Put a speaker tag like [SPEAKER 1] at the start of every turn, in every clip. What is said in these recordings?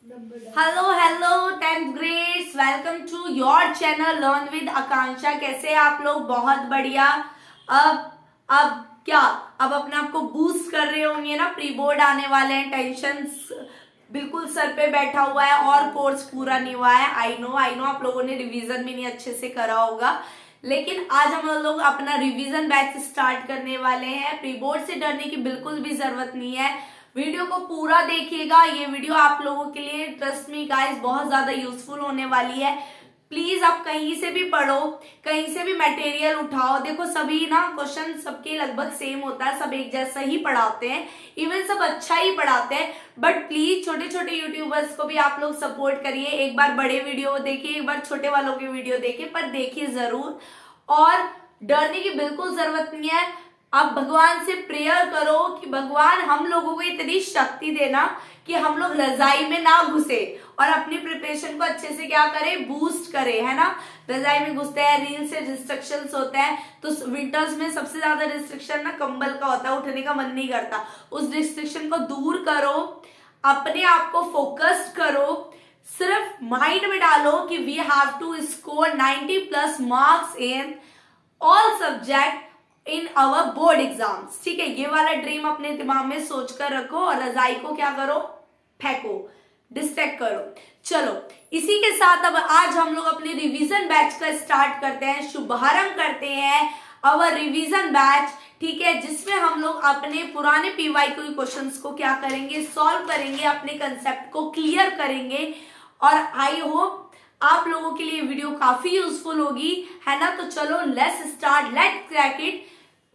[SPEAKER 1] Hello hello 10th grades, welcome to your channel learn with Akanksha. कैसे हैं आप लोग? बहुत बढ़िया। अब क्या, अब अपने आप को बूस्ट कर रहे होंगे ना। प्री बोर्ड आने वाले हैं, टेंशन बिल्कुल सर पे बैठा हुआ है और कोर्स पूरा नहीं हुआ है। आई नो आप लोगों ने रिवीजन भी नहीं अच्छे से करा होगा, लेकिन आज हम लोग अपना रिवीजन बैच स्टार्ट करने वाले हैं। प्री बोर्ड से डरने की बिल्कुल भी जरूरत नहीं है। वीडियो को पूरा देखिएगा, ये वीडियो आप लोगों के लिए ट्रस्ट मी गाइस बहुत ज्यादा यूजफुल होने वाली है। प्लीज आप कहीं से भी पढ़ो, कहीं से भी मटेरियल उठाओ। देखो सभी ना क्वेश्चन सबके लगभग सेम होता है, सब एक जैसा ही पढ़ाते हैं, इवन सब अच्छा ही पढ़ाते हैं। बट प्लीज छोटे छोटे यूट्यूबर्स को भी आप लोग सपोर्ट करिए। एक बार बड़े वीडियो देखिए, एक बार छोटे वालों के वीडियो देखिए, पर देखिए जरूर। और डरने की बिल्कुल जरूरत नहीं है। आप भगवान से प्रेयर करो कि भगवान हम लोगों को इतनी शक्ति देना कि हम लोग रजाई में ना घुसे और अपनी प्रिपरेशन को अच्छे से क्या करें, बूस्ट करें, है ना। रजाई में घुसते हैं, रील से रिस्ट्रिक्शंस होते हैं, तो विंटर्स में सबसे ज्यादा रिस्ट्रिक्शन ना कंबल का होता है, उठने का मन नहीं करता। उस रिस्ट्रिक्शन को दूर करो, अपने आप को फोकस्ड करो, सिर्फ माइंड में डालो कि we have to score 90+ marks in all subject in our board exams. ठीक है, ये वाला ड्रीम अपने दिमाग में सोचकर रखो और रजाई को क्या करो, फेंको, डिस्ट्रैक्ट करो। चलो इसी के साथ अब आज हम लोग अपने रिवीजन बैच का स्टार्ट करते हैं, शुभारंभ करते हैं अवर रिवीजन बैच। ठीक है, जिसमें हम लोग अपने पुराने पीवाईक्यू क्वेश्चंस को क्या करेंगे, सॉल्व करेंगे, अपने कंसेप्ट को क्लियर करेंगे। और आई होप आप लोगों के लिए वीडियो काफी यूजफुल होगी, है ना। तो चलो let's start, let's crack it.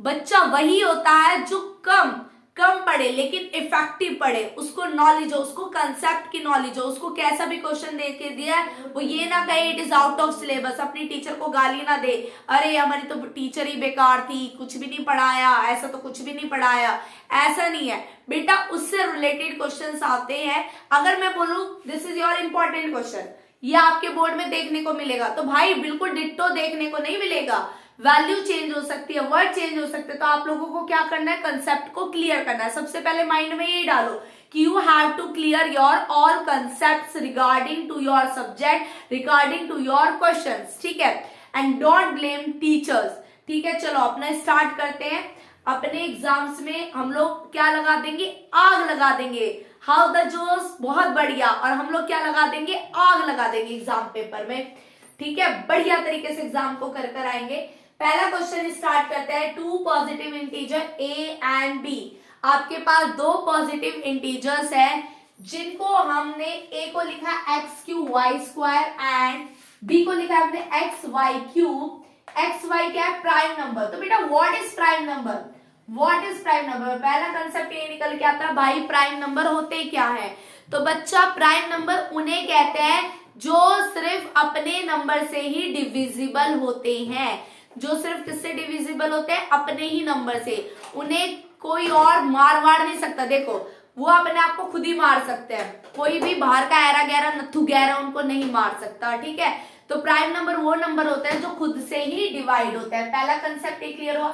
[SPEAKER 1] बच्चा वही होता है जो कम पढ़े लेकिन इफेक्टिव पढ़े, उसको नॉलेज हो, उसको कंसेप्ट की नॉलेज हो, उसको कैसा भी क्वेश्चन दे के दिया है वो ये ना कहे it is out of syllabus, अपनी टीचर को गाली ना दे, अरे हमारी तो टीचर ही बेकार थी, कुछ भी नहीं पढ़ाया, ऐसा तो कुछ भी नहीं पढ़ाया। ऐसा नहीं है बेटा, उससे रिलेटेड क्वेश्चन आते हैं। अगर मैं बोलूं this is your important question, ये आपके बोर्ड में देखने को मिलेगा, तो भाई बिल्कुल डिट्टो देखने को नहीं मिलेगा। वैल्यू चेंज हो सकती है, वर्ड चेंज हो सकते हैं, तो आप लोगों को क्या करना है, कंसेप्ट को क्लियर करना है। सबसे पहले माइंड में ये डालो कि you have to clear your all concepts regarding to your subject, regarding to your questions. ठीक है, एंड डोंट ब्लेम टीचर्स। ठीक है, चलो अपना स्टार्ट करते हैं। अपने एग्जाम्स में हम लोग क्या लगा देंगे, आग लगा देंगे। हाउ द जोश, बहुत बढ़िया। और हम लोग क्या लगा देंगे, आग लगा देंगे एग्जाम पेपर में। ठीक है, बढ़िया तरीके से एग्जाम को कर आएंगे। पहला क्वेश्चन स्टार्ट करते हैं। Two positive integer A and B. आपके पास दो पॉजिटिव इंटीजर्स हैं जिनको हमने ए को लिखा X Q Y square and B को लिखा हमने X Y cube. X Y क्या है, प्राइम नंबर। तो बेटा what is prime number, what is prime number, पहला कंसेप्ट ये निकल के आता है भाई प्राइम नंबर होते क्या है। तो बच्चा प्राइम नंबर उन्हें कहते हैं जो सिर्फ अपने नंबर से ही डिविजिबल होते हैं, जो सिर्फ किससे डिविजिबल होते हैं, अपने ही नंबर से। उन्हें कोई और मार नहीं सकता। देखो वो अपने आप को खुद ही मार सकते हैं, कोई भी बाहर का ऐरा गैरा नथु गैरा उनको नहीं मार सकता। ठीक है, तो प्राइम नंबर वो नंबर होता है जो खुद से ही डिवाइड होता है। पहला कंसेप्ट ये क्लियर हुआ।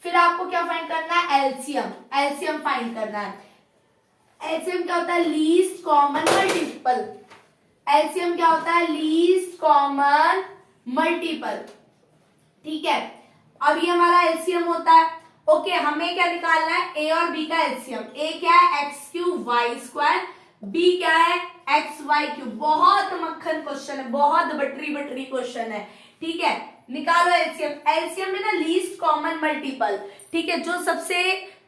[SPEAKER 1] फिर आपको क्या फाइंड करना है, एलसीएम। एलसीएम फाइंड करना है। एलसीएम क्या होता है, लीस्ट कॉमन मल्टीपल। एलसीएम क्या होता है, लीस्ट कॉमन मल्टीपल। ठीक है, अब ये हमारा एलसीएम होता है। ओके, हमें क्या निकालना है, ए और बी का एलसीएम। ए क्या है, X cube Y square, B क्या है, एक्स वाई क्यूब। बहुत मक्खन क्वेश्चन है, बहुत बटरी क्वेश्चन है। ठीक है, निकालो एलसीएम। एलसीएम में ना लीस्ट कॉमन मल्टीपल, ठीक है, जो सबसे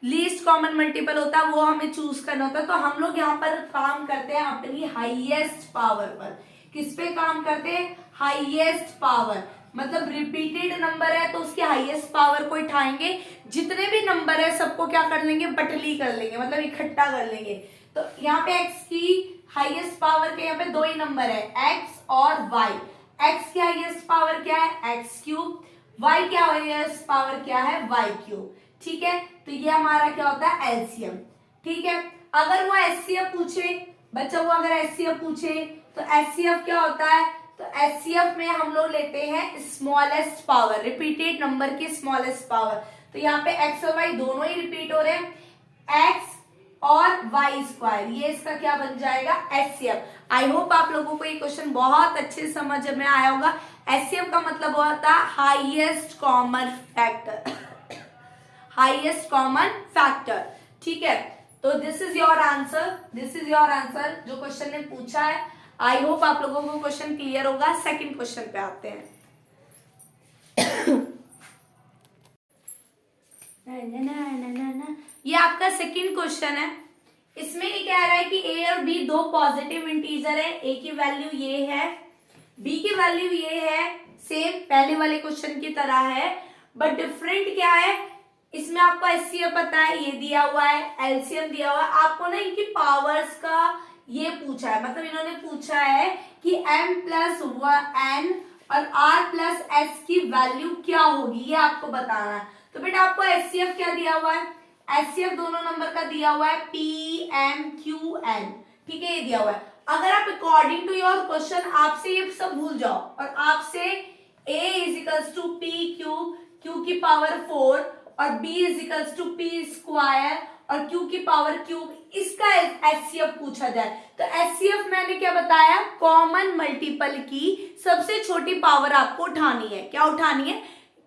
[SPEAKER 1] लीस्ट कॉमन मल्टीपल होता है वो हमें चूज करना होता है। तो हम लोग यहाँ पर काम करते हैं अपनी हाईएस्ट पावर पर। किस पे काम करते हैं, हाईएस्ट पावर। मतलब रिपीटेड नंबर है तो उसकी हाईएस्ट पावर को उठाएंगे, जितने भी नंबर है सबको क्या कर लेंगे, बटली कर लेंगे, मतलब इकट्ठा कर लेंगे। तो यहाँ पे एक्स की हाईएस्ट पावर के यहाँ पे दो ही नंबर है, एक्स और वाई। एक्स की हाईएस्ट पावर क्या है, एक्स क्यूब, वाई की हाईएस्ट पावर क्या है, वाई क्यूब। ठीक है, तो ये हमारा क्या होता है, एलसीएम। ठीक है, अगर वो एचसीएफ पूछे बच्चा, वो अगर एचसीएफ पूछे तो एचसीएफ क्या होता है, तो एचसीएफ में हम लोग लेते हैं स्मॉलेस्ट पावर, रिपीटेड नंबर की स्मॉलेस्ट पावर। तो यहाँ पे एक्स और वाई दोनों ही रिपीट हो रहे हैं। एक्स और वाई स्क्वायर, ये इसका क्या बन जाएगा एचसीएफ। आई होप आप लोगों को ये क्वेश्चन बहुत अच्छे से समझ में आया होगा। एचसीएफ का मतलब होता है highest common factor, highest common factor. ठीक है, तो this is your answer, this is your answer जो क्वेश्चन ने पूछा है। आई होप आप लोगों को क्वेश्चन क्लियर होगा। सेकंड क्वेश्चन पे आते हैं। ये आपका सेकंड क्वेश्चन है। इसमें ये कह रहा है कि ए और बी दो पॉजिटिव इंटीजर है, ए की वैल्यू ये है, बी की वैल्यू ये है, सेम पहले वाले क्वेश्चन की तरह है, बट डिफरेंट क्या है, इसमें आपको एचसीएफ पता है, ये दिया हुआ है, एलसीएम दिया हुआ है, आपको ना इनकी पावर्स का ये पूछा है, मतलब इन्होंने पूछा है कि m प्लस n और r प्लस s की वैल्यू क्या होगी, ये आपको बताना है। तो बेटा आपको एचसीएफ क्या दिया हुआ है, एचसीएफ दोनों नंबर का दिया हुआ है पी एम क्यू एन, ठीक है, ये दिया हुआ है। अगर आप अकॉर्डिंग टू योर क्वेश्चन आपसे ये सब भूल जाओ और आपसे a is equals to P Q, Q की पावर 4 और b is equals to P square और q की पावर क्यूब, इसका एचसीएफ पूछा जाए तो एचसीएफ मैंने क्या बताया, कॉमन मल्टीपल की सबसे छोटी पावर आपको उठानी है। क्या उठानी है,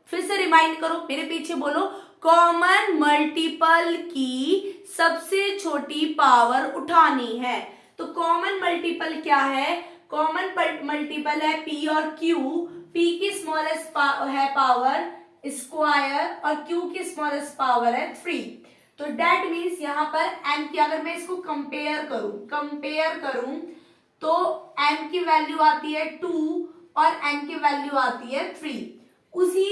[SPEAKER 1] फिर से रिमाइंड करो, मेरे पीछे बोलो, कॉमन मल्टीपल की सबसे छोटी पावर उठानी है। तो कॉमन मल्टीपल क्या है, कॉमन मल्टीपल है p और q, p की स्मॉलेस्ट है पावर स्क्वायर और q की स्मॉलेस्ट पावर है 3। तो डेट मीन्स यहाँ पर m की, अगर मैं इसको कंपेयर करूं तो m की वैल्यू आती है 2 और n की वैल्यू आती है 3। उसी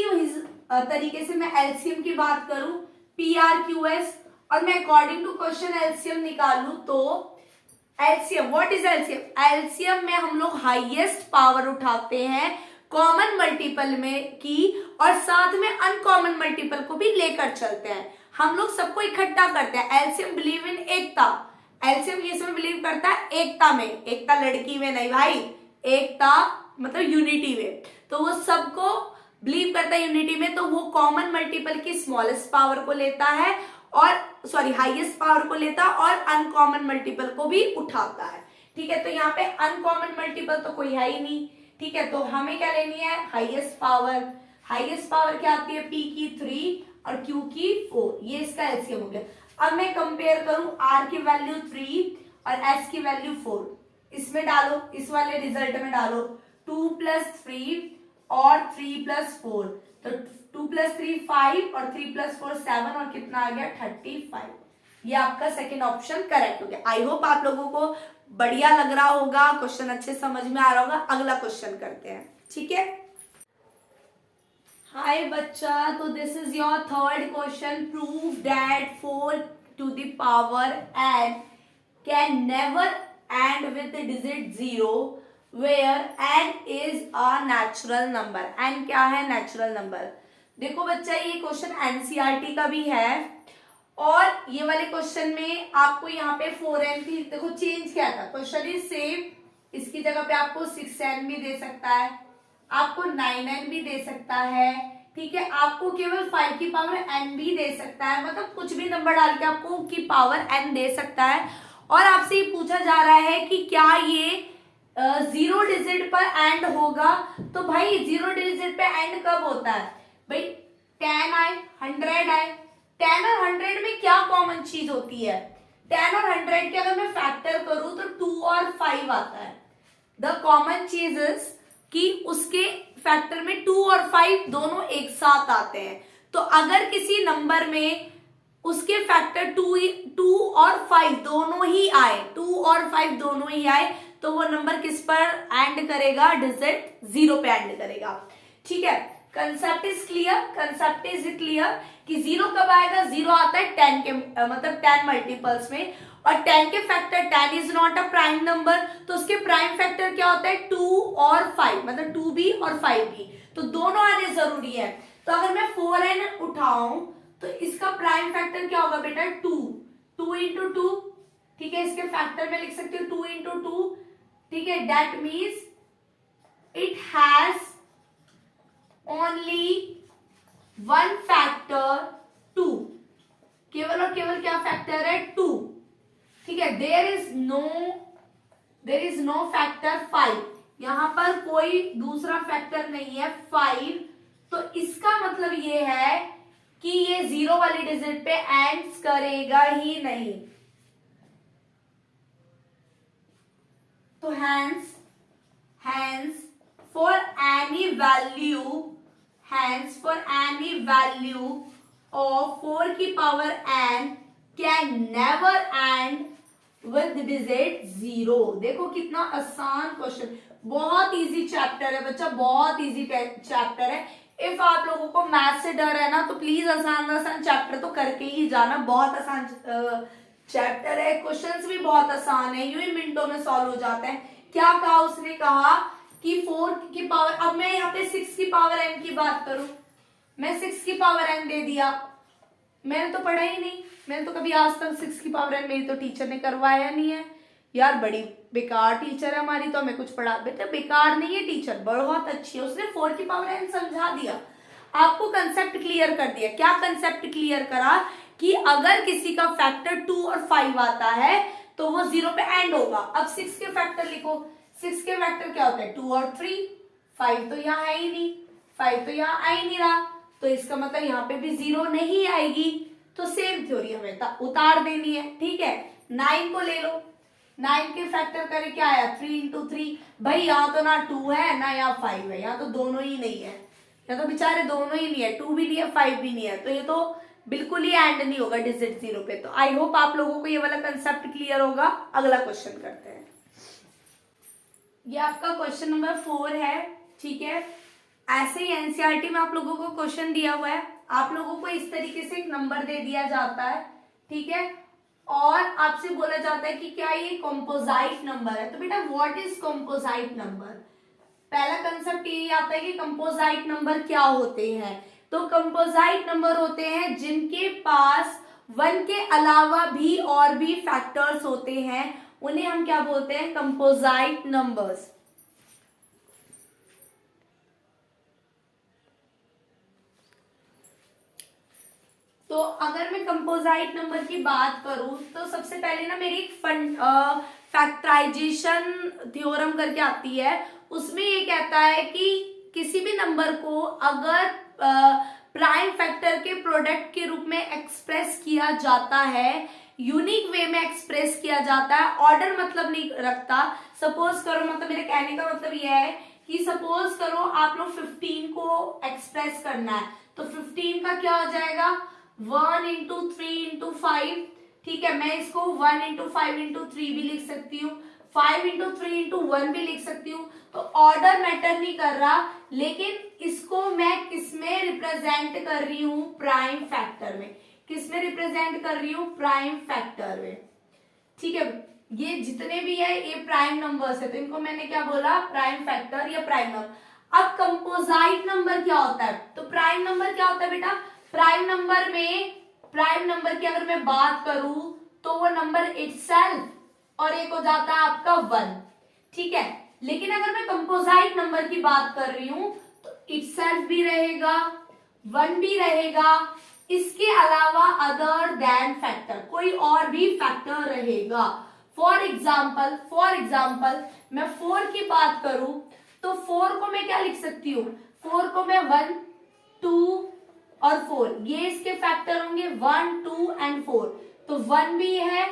[SPEAKER 1] तरीके से मैं एलसीएम की बात करूं PRQS और मैं अकॉर्डिंग टू क्वेश्चन एलसीएम निकालूं तो LCM, what is LCM, LCM में हम लोग हाईएस्ट पावर उठाते हैं कॉमन मल्टीपल में की और साथ में अनकॉमन मल्टीपल को भी लेकर चलते हैं। हम लोग सबको इकट्ठा करते हैं। LCM believe in Ekta, LCM ये इसमें बिलीव करता है एकता में, एकता लड़की में नहीं भाई, एकता मतलब यूनिटी में। तो वो सबको बिलीव करता है यूनिटी में, तो वो कॉमन मल्टीपल की स्मॉलेस्ट पावर को लेता है और सॉरी हाईएस्ट पावर को लेता है और अनकॉमन मल्टीपल को भी उठाता है। ठीक है, तो यहाँ पे अनकॉमन मल्टीपल तो कोई है ही नहीं। ठीक है, तो हमें क्या लेनी है, हाईएस्ट पावर। हाईएस्ट पावर क्या आती है, p की 3 और q की 4, ये इसका एलसीएम हो गया। अब मैं कंपेयर करूं r की वैल्यू 3 और s की वैल्यू 4, इसमें डालो, इस वाले रिजल्ट में डालो 2 + 3 और 3 + 4, तो 2 + 3 5 और 3 + 4 7 और कितना आ गया 35। ये आपका सेकेंड ऑप्शन करेक्ट हो गया। आई होप आप लोगों को बढ़िया लग रहा होगा, क्वेश्चन अच्छे समझ में आ रहा होगा। अगला क्वेश्चन करते हैं, ठीक है। हाय बच्चा, तो this is your third question. Prove that 4 to the power n can never end with the digit 0 where n is a natural number। n क्या है, नेचुरल नंबर। देखो बच्चा, ये क्वेश्चन एनसीईआरटी का भी है और ये वाले क्वेश्चन में आपको यहाँ पे 4n की, देखो चेंज क्या था, क्वेश्चन इज सेम, इसकी जगह पे आपको 6n भी दे सकता है, आपको 9n भी दे सकता है, ठीक है, आपको केवल 5 की पावर n भी दे सकता है, मतलब कुछ भी नंबर डाल के आपको की पावर n दे सकता है। और आपसे ये पूछा जा रहा है कि क्या ये 0 डिजिट पर एंड होगा। तो भाई 0 डिजिट पे एंड कब होता है भाई, 10 आए, 100 आए, 10 और 100 में क्या कॉमन चीज होती है, 10 और 100 के अगर मैं फैक्टर करूं तो 2 और 5 आता है। द कॉमन चीज इज कि उसके फैक्टर में 2 और 5 दोनों एक साथ आते हैं। तो अगर किसी नंबर में उसके फैक्टर 2 और 5 दोनों ही आए, 2 और 5 दोनों ही आए, तो वो नंबर किस पर एंड करेगा, डिजिट 0 पे एंड करेगा। ठीक है, concept is clear, concept is clear कि 0 कब आएगा, 0 आता है 10 के मतलब 10 मल्टीपल्स में, और 10 के factor 10 is not a prime number, तो उसके प्राइम फैक्टर क्या होता है 2 और 5, मतलब 2 भी और 5 भी, तो दोनों आने जरूरी है। तो अगर मैं 4n उठाऊं तो इसका प्राइम फैक्टर क्या होगा बेटा 2, 2 into 2, ठीक है, इसके फैक्टर में लिख सकते हो 2 into 2, ठीक है, that means it has only one factor 2, केवल और केवल क्या फैक्टर है 2, ठीक है, देयर इज नो फैक्टर 5, यहां पर कोई दूसरा फैक्टर नहीं है 5, तो इसका मतलब ये है कि ये 0 वाली डिजिट पे एंड्स करेगा ही नहीं। तो hence for any value of 4 की power n can never end with digit 0। देखो कितना आसान क्वेश्चन, बहुत इजी चैप्टर है बच्चा, बहुत इजी चैप्टर है। इफ आप लोगों को मैथ से डर है ना तो प्लीज आसान आसान चैप्टर तो करके ही जाना, बहुत आसान चैप्टर है, क्वेश्चंस भी बहुत आसान है, यूं ही मिनटों में सॉल्व हो जाते हैं। क्या कहा उसने, कहा कि 4 की पावर, अब मैं यहाँ पे 6 की पावर n की बात करूं, मैं 6 की पावर n दे दिया, मैंने तो पढ़ा ही नहीं, मैंने तो कभी आज तक 6 की पावर n मेरी तो टीचर ने करवाया नहीं है। यार बड़ी बेकार टीचर है हमारी, तो हमें कुछ पढ़ा, बेटा बेकार नहीं है टीचर, बहुत अच्छी है, उसने 4 की पावर n समझा दिया, आपको कंसेप्ट क्लियर कर दिया। क्या कंसेप्ट क्लियर करा कि अगर किसी का फैक्टर 2 और 5 आता है तो वो 0 पे एंड होगा। अब 6 के फैक्टर लिखो, 6 के फैक्टर क्या होता है 2 और 3, 5 तो यहाँ है ही नहीं, 5 तो यहाँ आ ही नहीं रहा, तो इसका मतलब यहाँ पे भी 0 नहीं आएगी, तो सेम थ्योरी हमें उतार देनी है। ठीक है, 9 को ले लो, 9 के फैक्टर करे क्या आया 3 इंटू 3, भाई यहाँ तो ना 2 है ना यहाँ 5 है, यहाँ तो दोनों ही नहीं है, यहाँ तो बेचारे दोनों ही नहीं है, 2 भी नहीं है 5 भी नहीं है, तो ये तो बिल्कुल ही एंड नहीं होगा डिजिट 0 पे। तो आई होप आप लोगों को ये वाला कंसेप्ट क्लियर होगा। अगला क्वेश्चन करते हैं, ये आपका क्वेश्चन नंबर 4 है। ठीक है, ऐसे ही एनसीईआरटी में आप लोगों को क्वेश्चन दिया हुआ है, आप लोगों को इस तरीके से एक नंबर दे दिया जाता है, ठीक है, और आपसे बोला जाता है कि क्या ये कंपोजिट नंबर है। तो बेटा व्हाट इज कंपोजिट नंबर, पहला कंसेप्ट ये आता है कि कंपोजिट नंबर क्या होते हैं। तो कंपोजिट नंबर होते हैं जिनके पास 1 के अलावा भी और भी फैक्टर्स होते हैं, उन्हें हम क्या बोलते हैं, कंपोजिट नंबर्स। तो अगर मैं कंपोजिट नंबर की बात करूं तो सबसे पहले ना मेरी एक फैक्टराइजेशन थ्योरम करके आती है, उसमें ये कहता है कि किसी भी नंबर को अगर प्राइम फैक्टर के प्रोडक्ट के रूप में एक्सप्रेस किया जाता है, यूनिक वे में एक्सप्रेस किया जाता है, ऑर्डर मतलब नहीं रखता। सपोज करो, मतलब मेरे कहने का मतलब यह है कि सपोज करो आप लोग 15 को एक्सप्रेस करना है, तो 15 का क्या हो जाएगा 1 इंटू 3 इंटू 5, ठीक है, मैं इसको 1 इंटू 5 इंटू 3 भी लिख सकती हूँ, 5 इंटू 3 इंटू 1 भी लिख सकती हूँ। तो ऑर्डर मैटर नहीं कर रहा, लेकिन इसको मैं किसमें रिप्रेजेंट कर रही हूँ, प्राइम फैक्टर में। किसमें रिप्रेजेंट कर रही हूँ, प्राइम फैक्टर में। ठीक है, ये जितने भी है ये प्राइम नंबर्स है, तो इनको मैंने क्या बोला, प्राइम फैक्टर या प्राइम नंबर। अब कंपोजिट नंबर क्या होता है, तो प्राइम नंबर क्या होता है बेटा, प्राइम नंबर में, प्राइम नंबर की अगर मैं बात करूं तो वो नंबर इटसेल्फ और एक हो जाता है आपका 1, ठीक है। लेकिन अगर मैं कंपोजिट नंबर की बात कर रही हूं तो इटसेल्फ भी रहेगा, 1 भी रहेगा, इसके अलावा अदर देन फैक्टर, कोई और भी फैक्टर रहेगा। फॉर एग्जाम्पल मैं 4 की बात करूं तो 4 को मैं क्या लिख सकती हूँ, 4 को मैं 1 2 और 4, ये इसके फैक्टर होंगे 1 2 एंड 4, तो 1 भी है,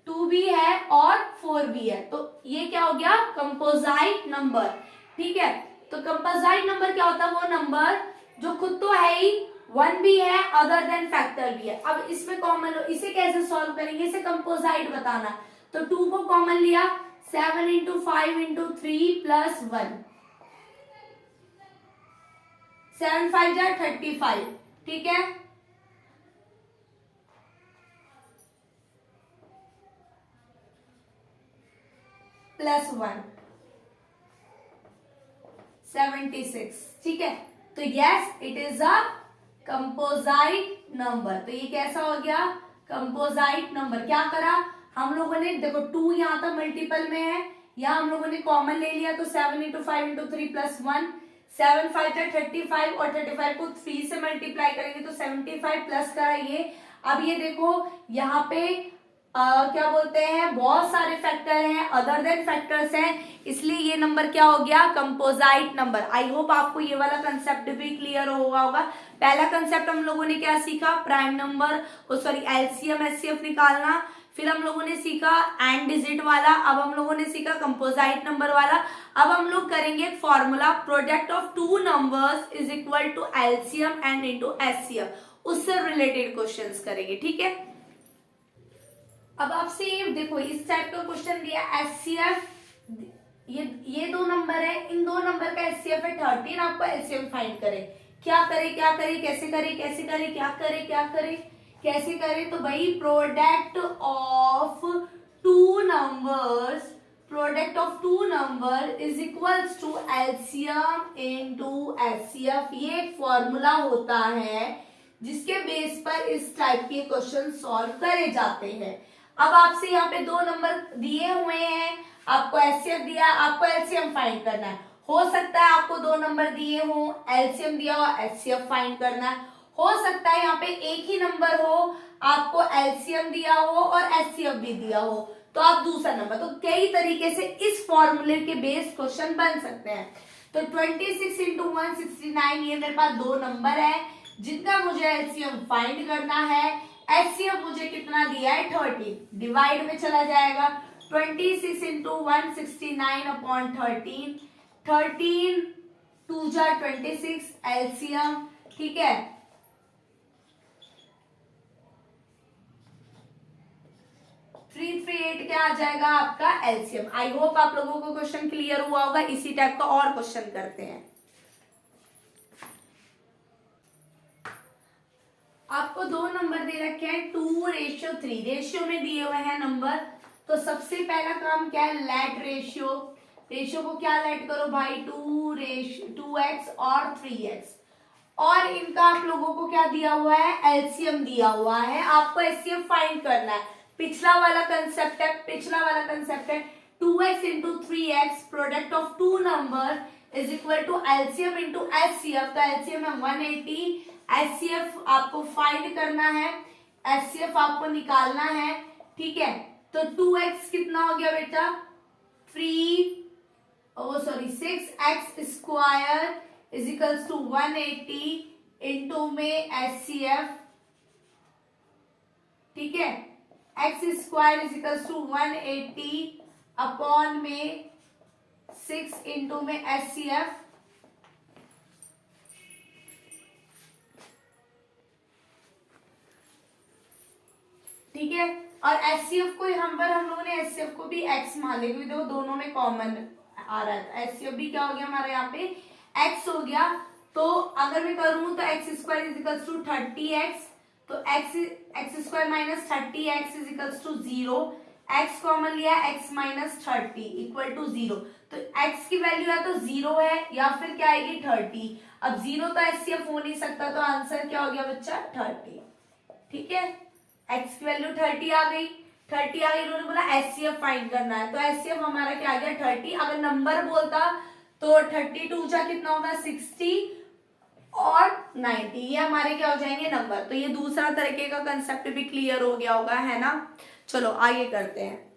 [SPEAKER 1] 2 भी है और 4 भी है, तो ये क्या हो गया, कंपोजिट नंबर। ठीक है, तो कंपोजिट नंबर क्या होता है, वो नंबर जो खुद तो है ही, 1 भी है, अदर देन फैक्टर भी है। अब इसमें कॉमन, इसे कैसे सॉल्व करेंगे, इसे कंपोजिट बताना, तो 2 को कॉमन लिया, 7 इंटू 5 इंटू 3 प्लस 1, 7 5 जा 35, ठीक है, प्लस 1 76, ठीक है। तो yes it is a composite number. तो ये कैसा हो गया, कंपोजिट नंबर। क्या करा हम लोगों ने, देखो 2 यहाँ तक मल्टीपल में है, यहाँ हम लोगों ने कॉमन ले लिया, तो 7 इंटू 5 इंटू 3 प्लस 1, 7 5 जा 35 और 35 को 3 से मल्टीप्लाई करेंगे तो 75 प्लस करा ये। अब ये देखो यहाँ पे क्या बोलते हैं, बहुत सारे फैक्टर हैं, अदर देन फैक्टर्स हैं, इसलिए ये नंबर क्या हो गया, कंपोजिट नंबर। आई होप आपको ये वाला कंसेप्ट भी क्लियर हुआ होगा। पहला कंसेप्ट हम लोगों ने क्या सीखा, prime number, sorry LCM HCF निकालना। फिर हम लोगों ने सीखा एंड डिजिट वाला, अब हम लोगों ने सीखा कंपोजिट नंबर वाला। अब हम लोग करेंगे formula, product of two numbers is equal to LCM and into HCF, उससे रिलेटेड क्वेश्चंस करेंगे, ठीक है। अब आपसे ये देखो, इस टाइप का क्वेश्चन दिया, एचसीएफ, ये दो नंबर है, इन दो नंबर का एचसीएफ है 13, आपको एलसीएम फाइंड करें। क्या करें, क्या करें, कैसे करें, कैसे करें, क्या करें, क्या करें, कैसे करें, तो भाई product of two numbers, product of two number is equals to LCM into HCF. ये एक फॉर्मूला होता है जिसके बेस पर इस टाइप के क्वेश्चन सॉल्व करे जाते हैं। अब आपसे यहाँ पे दो नंबर दिए हुए हैं, आपको एचसीएफ दिया, आपको एलसीएम फाइंड करना है। हो सकता है आपको दो नंबर दिए हो, एलसीएम दिया हो, एचसीएफ फाइंड करना है। हो सकता है यहाँ पे एक ही नंबर हो, आपको एलसीएम दिया हो और एचसीएफ भी दिया हो, तो आप दूसरा नंबर, तो कई तरीके से इस फॉर्मूले के बेस क्वेश्चन बन सकते हैं। तो 26 इंटू 169, ये मेरे पास दो नंबर है जिनका मुझे एलसीएम फाइंड करना है। एचसीएफ मुझे कितना दिया है, 30, डिवाइड में चला जाएगा, 26 इंटू 169 अपॉन 13, 13 2 जा 26 एलसीएम, ठीक है। 338 क्या आ जाएगा आपका एलसीएम। आई होप आप लोगों को क्वेश्चन क्लियर हुआ होगा। इसी टाइप का और क्वेश्चन करते हैं। आपको दो नंबर दे रखे हैं 2:3, रेशियो में दिए हुए हैं नंबर। तो सबसे पहला काम क्या है, लेट रेशियो, रेशियो को क्या लेट करो भाई, 2x और 3x, और इनका आप लोगों को क्या दिया हुआ है, एलसीएम दिया हुआ है, आपको एचसीएफ फाइंड करना है। पिछला वाला कंसेप्ट है 2x into 3x, product of two number is equal to LCM into HCF. तो एलसीएम है 180, एचसीएफ आपको फाइंड करना है, एचसीएफ आपको निकालना है, ठीक है। तो 2x कितना हो गया बेटा, 6x square is equals to 180 into में एचसीएफ, ठीक है। x square is equals to 180 upon में 6 इंटू में एचसीएफ, ठीक है। और एचसीएफ को हम लोगों ने एचसीएफ को भी x मान लिया क्योंकि देखो दोनों में कॉमन आ रहा है। एचसीएफ भी क्या हो गया हमारे यहाँ पे x हो गया। तो अगर मैं करूं तो x square is equals to 30x, तो x square minus 30x is equals to 0, x common लिया, x माइनस 30 इक्वल टू 0। तो x की वैल्यू या तो 0 है या फिर क्या आएगी 30। अब 0 तो एचसीएफ हो नहीं सकता, तो आंसर क्या हो गया बच्चा 30, ठीक है। x की वैल्यू 30 आ गई, उन्होंने बोला एचसीएफ फाइंड करना है, तो एचसीएफ हमारा क्या आ गया 30। अगर नंबर बोलता तो 32 जा कितना होगा 60 और 90, ये हमारे क्या हो जाएंगे नंबर। तो ये दूसरा तरीके का कंसेप्ट भी क्लियर हो गया होगा, है ना। चलो आगे करते हैं।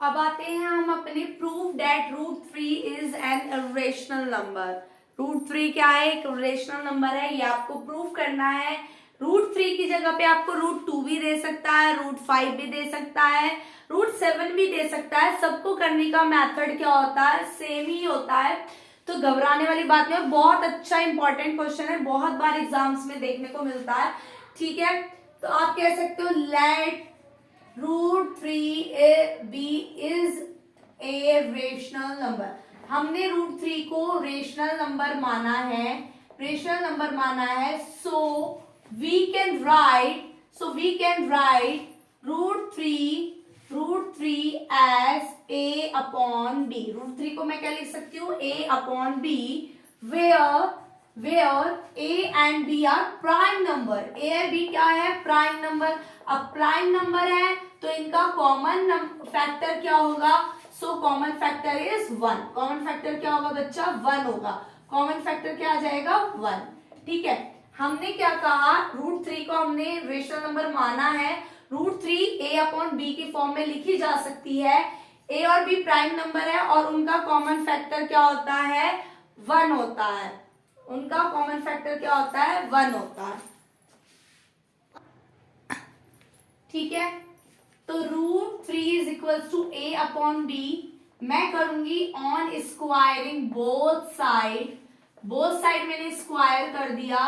[SPEAKER 1] अब आते हैं हम अपने proof that √3 is an irrational number. √3 क्या है, एक इरेशनल नंबर है, ये आपको प्रूफ करना है। √3 की जगह पे आपको √2 भी दे सकता है, √5 भी दे सकता है, √7 भी दे सकता है। सबको करने का मेथड क्या होता है, सेम ही होता है, तो घबराने वाली बात नहीं है। बहुत अच्छा इंपॉर्टेंट क्वेश्चन है, बहुत बार एग्जाम्स में देखने को मिलता है, ठीक है। तो आप कह सकते हो let √3 be is a rational number. हमने √3 को रेशनल नंबर माना है, so we can write √3 as a upon b। √3 को मैं क्या लिख सकती हूँ, a upon b, where a and b are prime number. a और b क्या है, प्राइम नंबर। अब प्राइम नंबर है तो इनका कॉमन फैक्टर क्या होगा, so common factor is 1। Common factor क्या होगा बच्चा, 1 होगा। कॉमन फैक्टर क्या आ जाएगा 1, ठीक है। हमने क्या कहा, √3 को हमने रेशनल नंबर माना है। √3 a अपॉन b की फॉर्म में लिखी जा सकती है। a और b प्राइम नंबर है और उनका कॉमन फैक्टर क्या होता है, 1 होता है। उनका कॉमन फैक्टर क्या होता है, 1 होता है। ठीक है, तो √3 is equal to a upon b। मैं करूंगी on squaring both side, both side मैंने स्क्वायर कर दिया,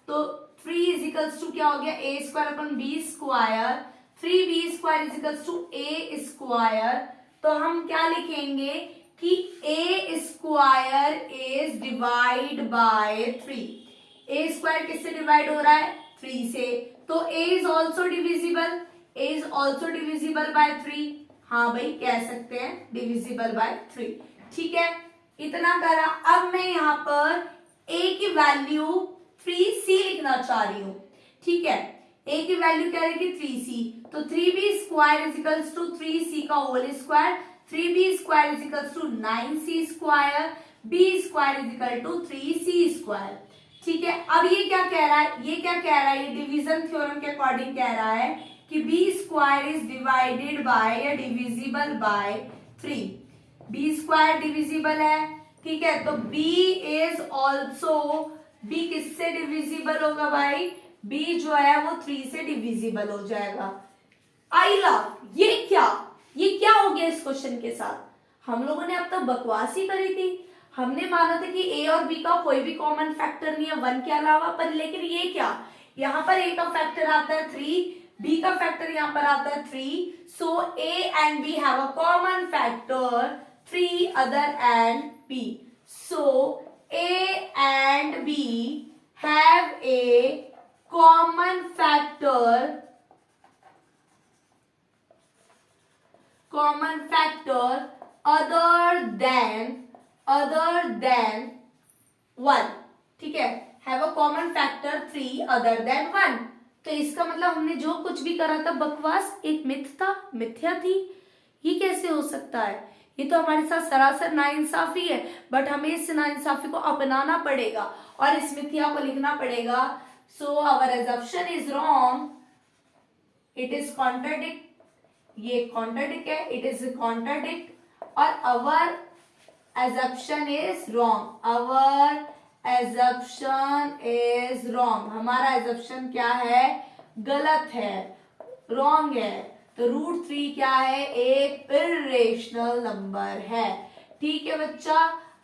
[SPEAKER 1] तो 3 इज इक्वल्स टू क्या हो गया, a square upon b square. 3b square is equals to a square. तो हम क्या लिखेंगे कि a square is divide by 3। a square किससे डिवाइड हो रहा है, 3 से, तो a is also divisible, a is also divisible by 3। हाँ भाई कह सकते हैं डिविजिबल बाय 3। ठीक है, इतना करा। अब मैं यहाँ पर a की वैल्यू 3c लिखना चाह रही हूँ। ठीक है, a की वैल्यू क्या रहेगी, 3c, तो 3b square is equals to 3c का whole square, 3b square is equals to 9c square, b square is equal to 3c square. ठीक है, अब ये क्या कह रहा है, ये क्या कह रहा है, ये डिवीजन थ्योरम के अकॉर्डिंग कह रहा है कि b square is divided by या divisible by 3। b square divisible है, ठीक है, तो b इज ऑल्सो, b किससे डिविजिबल होगा भाई, b जो है वो 3 से डिविजिबल हो जाएगा। आइला ये क्या हो गया इस क्वेश्चन के साथ। हम लोगों ने अब तक बकवास ही करी थी, हमने माना था कि a और b का कोई भी कॉमन फैक्टर नहीं है 1 के अलावा, पर लेकिन ये क्या, यहाँ पर a का फैक्टर आता है 3, b का फैक्टर यहाँ पर आता है 3, सो a and b have a common factor 3 other and b, so a and b have a common factor other than 1। ठीक है, have a common factor 3 other than 1। तो इसका मतलब हमने जो कुछ भी करा था बकवास, एक मिथ था, मिथ्या थी। ये कैसे हो सकता है, ये तो हमारे साथ सरासर नाइंसाफी है, बट हमें इस नाइंसाफी को अपनाना पड़ेगा और इस मिथ्या को लिखना पड़ेगा। So our assumption is wrong, it is contradict, ये कॉन्ट्राडिक्ट है, इट इज कॉन्ट्राडिक्ट, और our assumption is wrong, our assumption is wrong, हमारा assumption क्या है, गलत है, wrong है। तो √3 क्या है, एक इर्रेशनल नंबर है। ठीक है बच्चा,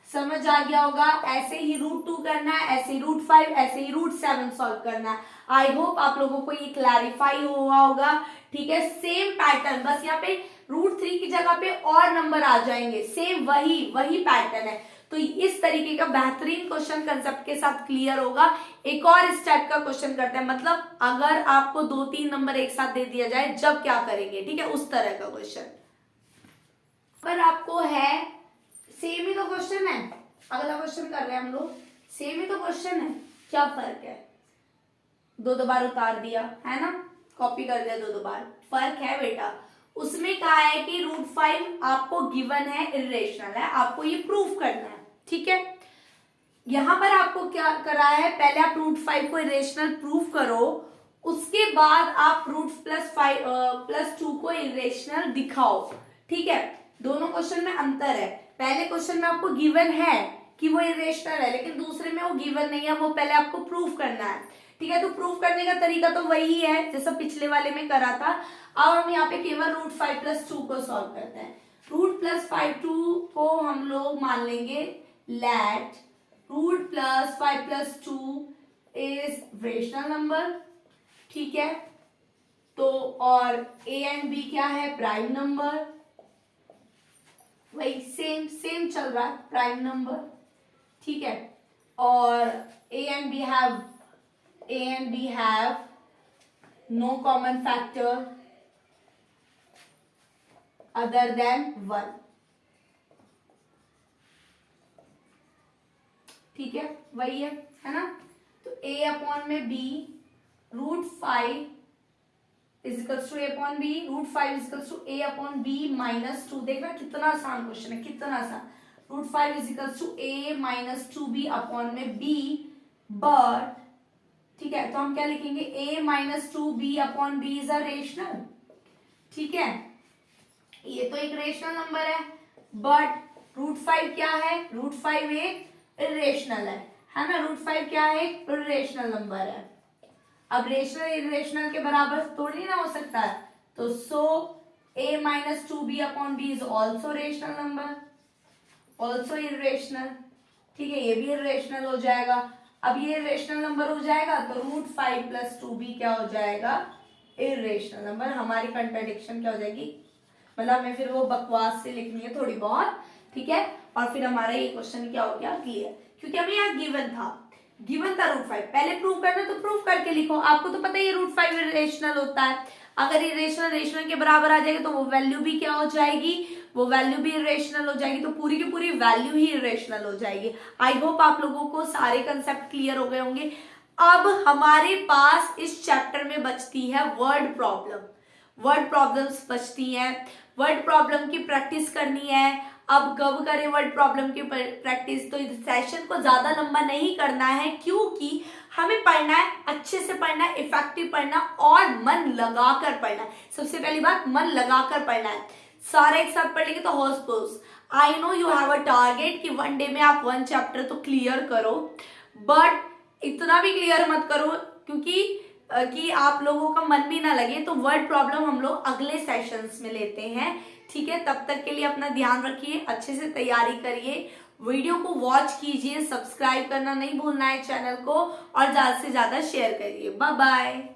[SPEAKER 1] समझ आ गया होगा। ऐसे ही √2 करना है, ऐसे ही √5, ऐसे ही √7 सॉल्व करना है। आई होप आप लोगों को ये क्लैरिफाई हुआ होगा। ठीक है, सेम पैटर्न, बस यहाँ पे √3 की जगह पे और नंबर आ जाएंगे, सेम वही पैटर्न है। तो इस तरीके का बेहतरीन क्वेश्चन कंसेप्ट के साथ क्लियर होगा। एक और इस टाइप का क्वेश्चन करते हैं, मतलब अगर आपको 2-3 नंबर एक साथ दे दिया जाए जब क्या करेंगे, ठीक है, उस तरह का क्वेश्चन। पर आपको है, सेम ही तो क्वेश्चन है, अगला क्वेश्चन कर रहे हैं हम लोग, सेम ही तो क्वेश्चन है, क्या फर्क है, 2 बार उतार दिया है ना, कॉपी कर दिया 2 बार, फर्क है बेटा। उसमें कहा है कि √5 आपको गिवन है, इर्रेशनल है, आपको ये प्रूफ करना है। ठीक है, यहां पर आपको क्या करा है, पहले आप √5 को इर्रेशनल प्रूफ करो, उसके बाद आप √+2 को इर्रेशनल दिखाओ। ठीक है, दोनों क्वेश्चन में अंतर है। पहले क्वेश्चन में आपको गिवन है कि वो इर्रेशनल है, लेकिन दूसरे में वो गिवन नहीं है, वो पहले आपको प्रूफ करना है। ठीक है, तो प्रूफ करने का तरीका तो वही है जैसा पिछले वाले में करा था। अब हम यहाँ पे केवल √5+2 को सॉल्व करते हैं। √+5+2 को हम लोग मान लेंगे लेट √+5+2 इज रेशनल नंबर। ठीक है, तो और a एंड b क्या है, प्राइम नंबर, वही सेम चल रहा है, प्राइम नंबर। ठीक है, और a and b have no common factor other than 1। ठीक है, वही है ना। तो a अपॉन में b, √5 is equals to a upon b, √5 is equals to a upon b -2। देख रहे कितना आसान क्वेश्चन है, कितना आसान। √5 is equals to a -2b upon में b, बट ठीक है, तो हम क्या लिखेंगे, a minus 2b upon b is a rational. ठीक है, ये तो एक रेशनल नंबर है, बट √5 क्या है, √5 एक इरेशनल है ना, √5 क्या है, एक इरेशनल नंबर है। अब रेशनल इरेशनल के बराबर थोड़ी ना हो सकता है, तो a minus 2b upon b is also rational number, also irrational. ठीक है, ये भी इरेशनल हो जाएगा। अब ये इरेशनल नंबर हो जाएगा तो √5 प्लस 2b क्या हो जाएगा, इरेशनल नंबर। हमारी कंट्राडिक्शन क्या हो जाएगी, मतलब हमें फिर वो बकवास से लिखनी है थोड़ी बहुत। ठीक है, और फिर हमारा ये क्वेश्चन क्या हो गया, क्लियर, क्योंकि हमें यहाँ गिवन था √5, पहले प्रूव करना तो प्रूव करके लिखो। आपको तो पता ही है √5 इरेशनल होता है, अगर इरेशनल रेशनल के बराबर आ जाएगा तो वो वैल्यू भी क्या हो जाएगी, वो वैल्यू भी इरेशनल हो जाएगी, तो पूरी की पूरी वैल्यू ही इरेशनल हो जाएगी। आई होप आप लोगों को सारे कंसेप्ट क्लियर हो गए होंगे। अब हमारे पास इस चैप्टर में बचती है वर्ड प्रॉब्लम, वर्ड प्रॉब्लम्स बचती हैं, वर्ड प्रॉब्लम की प्रैक्टिस करनी है। अब कब करें वर्ड प्रॉब्लम की प्रैक्टिस, तो इस सेशन को ज्यादा लंबा नहीं करना है, क्योंकि हमें पढ़ना है, अच्छे से पढ़ना है, इफेक्टिव पढ़ना और मन लगाकर पढ़ना है। सबसे पहली बात, मन लगाकर पढ़ना है। सारे एक साथ पढ़ लेंगे तो होश पोस। I know you have a target कि 1 डे में आप 1 चैप्टर तो क्लियर करो, बट इतना भी क्लियर मत करो क्योंकि कि आप लोगों का मन भी ना लगे। तो वर्ड प्रॉब्लम हम लोग अगले सेशंस में लेते हैं। ठीक है, तब तक के लिए अपना ध्यान रखिए, अच्छे से तैयारी करिए, वीडियो को वॉच कीजिए, सब्सक्राइब करना नहीं भूलना है चैनल को, और ज्यादा से ज्यादा शेयर करिए। Bye bye.